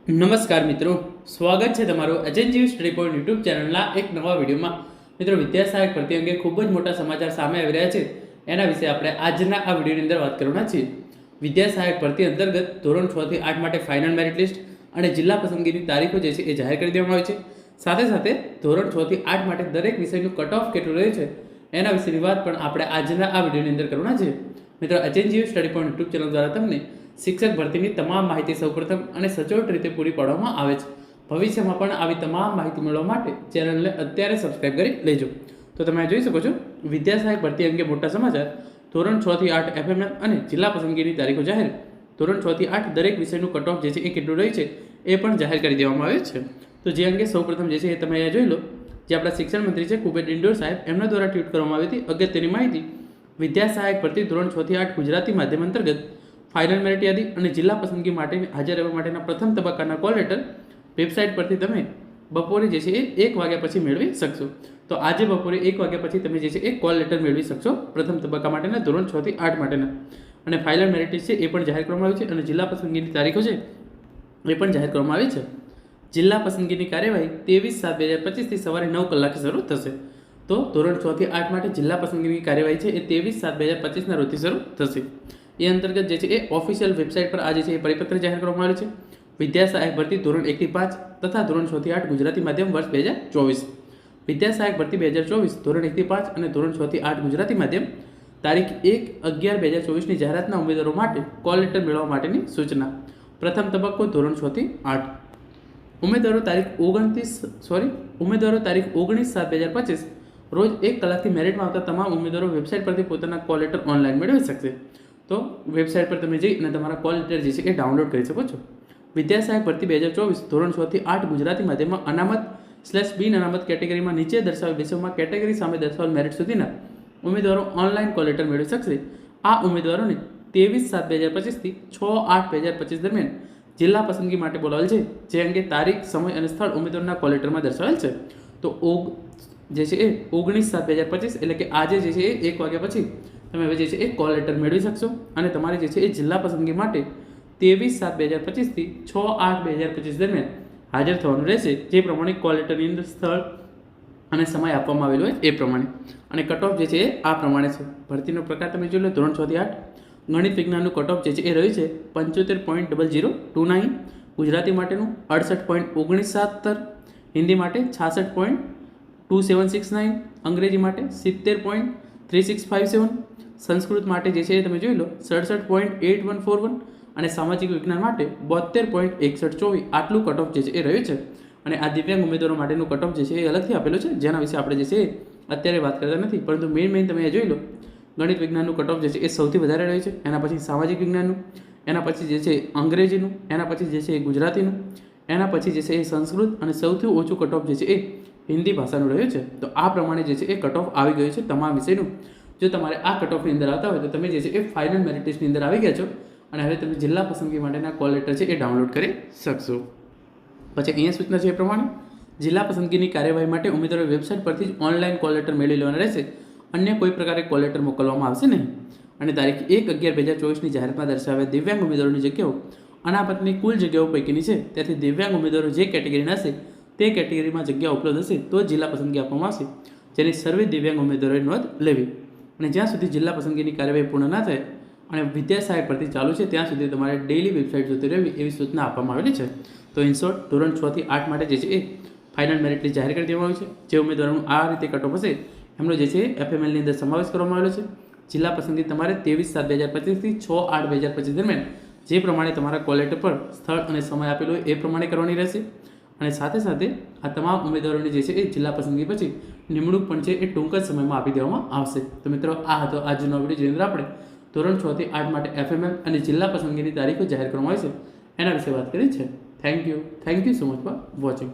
નમસ્કાર મિત્રો, સ્વાગત છે તમારું એજન્સી સ્ટડી પોઈન્ટ યુટ્યુબ ચેનલના એક નવા વિડીયોમાં. મિત્રો, વિદ્યા સહાયક ભરતી અંગે ખૂબ જ મોટા સમાચાર સામે આવી રહ્યા છે. એના વિશે આપણે આજના આ વિડીયોની અંદર વાત કરવાના છીએ. વિદ્યા સહાયક ભરતી અંતર્ગત ધોરણ 6 થી 8 માટે ફાઇનલ મેરિટ લિસ્ટ અને જિલ્લા પસંદગીની તારીખો જે છે એ જાહેર કરી દેવામાં આવી છે. સાથે સાથે ધોરણ 6 થી 8 માટે દરેક વિષયનું કટ ઓફ કેટલું રહે છે એના વિશેની વાત પણ આપણે આજના આ વિડીયોની અંદર કરવાના છે. મિત્રો, agency study point YouTube channel દ્વારા તમને શિક્ષક ભરતીની તમામ માહિતી સૌપ્રથમ અને સચોટ રીતે પૂરી પાડવામાં આવે છે. ભવિષ્યમાં પણ આવી તમામ માહિતી મેળવવા માટે ચેનલને અત્યારે સબસ્ક્રાઇબ કરી લેજો. તો તમે જોઈ શકો છો, વિદ્યા સહાયક ભરતી અંગે મોટા સમાચાર. ધોરણ 6 થી 8 એફએમએલ અને જિલ્લા પસંદગીની તારીખો જાહેર. ધોરણ 6 થી 8 દરેક વિષયનું કટ ઓફ જે છે એ કેટલું રહે છે એ પણ જાહેર કરી દેવામાં આવે છે. તો જે અંગે સૌપ્રથમ જે છે એ તમે અહીંયા જોઈ લો. જે આપણા શિક્ષણ મંત્રી છે કુબેર ઇન્ડોર સાહેબ, એમના દ્વારા ટ્વીટ કરવામાં આવી હતી અગત્યની માહિતી. વિદ્યા સહાયક ભરતી ધોરણ 6 થી 8 ગુજરાતી માધ્યમ અંતર્ગત ફાઇનલ મેરિટ યાદી અને જિલ્લા પસંદગી માટે હાજર રહેવા માટેના પ્રથમ તબક્કાના કોલ લેટર વેબસાઇટ પરથી તમે બપોરે જે છે એ 1 વાગ્યા પછી મેળવી શકશો. તો આજે બપોરે 1 વાગ્યા પછી તમે જે છે એ કોલ લેટર મેળવી શકશો પ્રથમ તબક્કા માટેના ધોરણ 6 થી 8 માટેના. અને ફાઇનલ મેરિટ લિસ્ટ છે એ પણ જાહેર કરવામાં આવી છે અને જિલ્લા પસંદગીની તારીખો છે એ પણ જાહેર કરવામાં આવી છે. જિલ્લા પસંદગીની કાર્યવાહી 23/7/2025 થી સવારે 9 કલાકે શરૂ થશે. તો ધોરણ 6 થી 8 માટે જિલ્લા પસંદગીની કાર્યવાહી છે એ 23/7/2025 ના રોજથી શરૂ થશે. એ અંતર્ગત જે છે એ ઓફિશિયલ વેબસાઇટ પર આજે છે એ પરિપત્ર જાહેર કરવામાં આવ્યો છે. વિદ્યા સહાયક ભરતી ધોરણ 1 થી 5 તથા ધોરણ 6 થી 8 ગુજરાતી માધ્યમ વર્ષ 2024. વિદ્યા સહાયક ભરતી 2024 ધોરણ 1 થી 5 અને ધોરણ 6 થી 8 ગુજરાતી માધ્યમ તારીખ 1/11/2024 ની જાહેરાતના ઉમેદવારો માટે કોલ લેટર મેળવવા માટેની સૂચના. પ્રથમ તબક્કો ધોરણ 6 થી 8. ઉમેદવારો તારીખ 19/7/2025 રોજ 1 કલાકથી મેરિટમાં આવતા તમામ ઉમેદવારો વેબસાઇટ પરથી પોતાના કોલ લેટર ઓનલાઈન મેળવી શકશે. તો વેબસાઇટ પર તમે જઈ અને તમારા કોલ લેટર જે છે એ ડાઉનલોડ કરી શકો છો. વિદ્યા સહાયક ભરતી 2024 ધોરણ 6 થી 8 ગુજરાતી માધ્યમમાં અનામત/બિન અનામત કેટેગરીમાં નીચે દર્શાવેલ વિષયોમાં કેટેગરી સામે દર્શાવેલ મેરિટ સુધીના ઉમેદવારો ઓનલાઈન કોલ લેટર મેળવી શકશે. આ ઉમેદવારોને 23/7/2025 થી 6/8/2025 દરમિયાન જિલ્લા પસંદગી માટે બોલાવેલ છે. જે અંગે તારીખ, સમય અને સ્થળ ઉમેદવારના કોલ લેટરમાં દર્શાવેલ છે. તો જે છે એ 19/7/2025 એટલે કે આજે જે છે એ 1 વાગ્યા પછી તમે હવે જે છે એ કોલ લેટર મેળવી શકશો અને તમારે જે છે એ જિલ્લા પસંદગી માટે 23/7/2025 થી 6/8/2025 દરમિયાન હાજર થવાનું રહેશે. જે પ્રમાણે કોલ લેટરની અંદર સ્થળ અને સમય આપવામાં આવેલો હોય એ પ્રમાણે. અને કટ ઓફ જે છે એ આ પ્રમાણે છે. ભરતીનો પ્રકાર તમે જોઈ લો. ધોરણ 6 થી 8 ગણિત વિજ્ઞાનનું કટ ઓફ જે છે એ રહ્યું છે 75.0029, ગુજરાતી માટેનું 68.1970, હિન્દી માટે 66.2769, અંગ્રેજી માટે 70.3657, સંસ્કૃત માટે જે છે એ તમે જોઈ લો 67.8141 અને સામાજિક વિજ્ઞાન માટે 72.6124. આટલું કટ ઓફ જે છે એ રહ્યું છે. અને આ દિવ્યાંગ ઉમેદવારો માટેનું કટ ઓફ જે છે એ અલગથી આપેલું છે, જેના વિશે આપણે જે છે અત્યારે વાત કરતા નથી. પરંતુ મેઇન તમે જોઈ લો, ગણિત વિજ્ઞાનનું કટ ઓફ જે છે એ સૌથી વધારે રહ્યું છે. એના પછી સામાજિક વિજ્ઞાનનું, એના પછી જે છે અંગ્રેજીનું, એના પછી જે છે ગુજરાતીનું, એના પછી જે છે એ સંસ્કૃત અને સૌથી ઓછું કટ ઓફ જે છે એ હિન્દી ભાષાનું રહ્યું છે. તો આ પ્રમાણે જે છે એ કટ ઓફ આવી ગયું છે તમામ વિષયનું. જો તમારે આ કટ ઓફની અંદર આવતા હોય તો તમે જે છે એ ફાઇનલ મેરિટ લિસ્ટની અંદર આવી ગયા છો અને હવે તમે જિલ્લા પસંદગી માટેના કોલ લેટર છે એ ડાઉનલોડ કરી શકશો. પછી અહીંયા સૂચના છે એ પ્રમાણે જિલ્લા પસંદગીની કાર્યવાહી માટે ઉમેદવારો વેબસાઇટ પરથી જ ઓનલાઈન કોલ લેટર મેળવી લેવાના રહેશે. અન્ય કોઈ પ્રકારે કોલ લેટર મોકલવામાં આવશે નહીં. અને તારીખ 1/11/2024 જાહેરાતમાં દર્શાવેલ દિવ્યાંગ ઉમેદવારોની જગ્યાઓ અનામતની કુલ જગ્યાઓ પૈકીની છે. ત્યાંથી દિવ્યાંગ ઉમેદવારો જે કેટેગરીના હશે તે કેટેગરીમાં જગ્યા ઉપલબ્ધ હશે તો જિલ્લા પસંદગી આપવામાં આવશે, જેની સર્વે દિવ્યાંગ ઉમેદવારોએ નોંધ લેવી. અને જ્યાં સુધી જિલ્લા પસંદગીની કાર્યવાહી પૂર્ણ ના થાય અને વિદ્યા સહાયક ભરતી ચાલુ છે ત્યાં સુધી તમારે ડેઇલી વેબસાઇટ જોતી રહેવી એવી સૂચના આપવામાં આવેલી છે. તો ઇન શોર્ટ, ધોરણ 6 થી 8 માટે જે છે એ ફાઇનલ મેરિટ લિસ્ટ જાહેર કરી દેવામાં આવી છે. જે ઉમેદવારોનું આ રીતે કટ ઓફ હશે એમનો જે છે એફએમએલની અંદર સમાવેશ કરવામાં આવેલો છે. જિલ્લા પસંદગી તમારે 23/7/2025 થી 6/8/2025 દરમિયાન જે પ્રમાણે તમારા કોલ લેટર પર સ્થળ અને સમય આપેલો હોય એ પ્રમાણે કરવાની રહેશે. અને સાથે સાથે આ તમામ ઉમેદવારોની જે છે એ જિલ્લા પસંદગી પછી નિમણૂક પણ છે એ ટૂંક જ સમયમાં આપી દેવામાં આવશે. તો મિત્રો, આ હતો આજનો વિડીયો જેની અંદર આપણે ધોરણ 6 થી 8 માટે એફએમએલ અને જિલ્લા પસંદગીની તારીખો જાહેર કરવામાં આવી છે એના વિશે વાત કરી છે. Thank you so much for watching.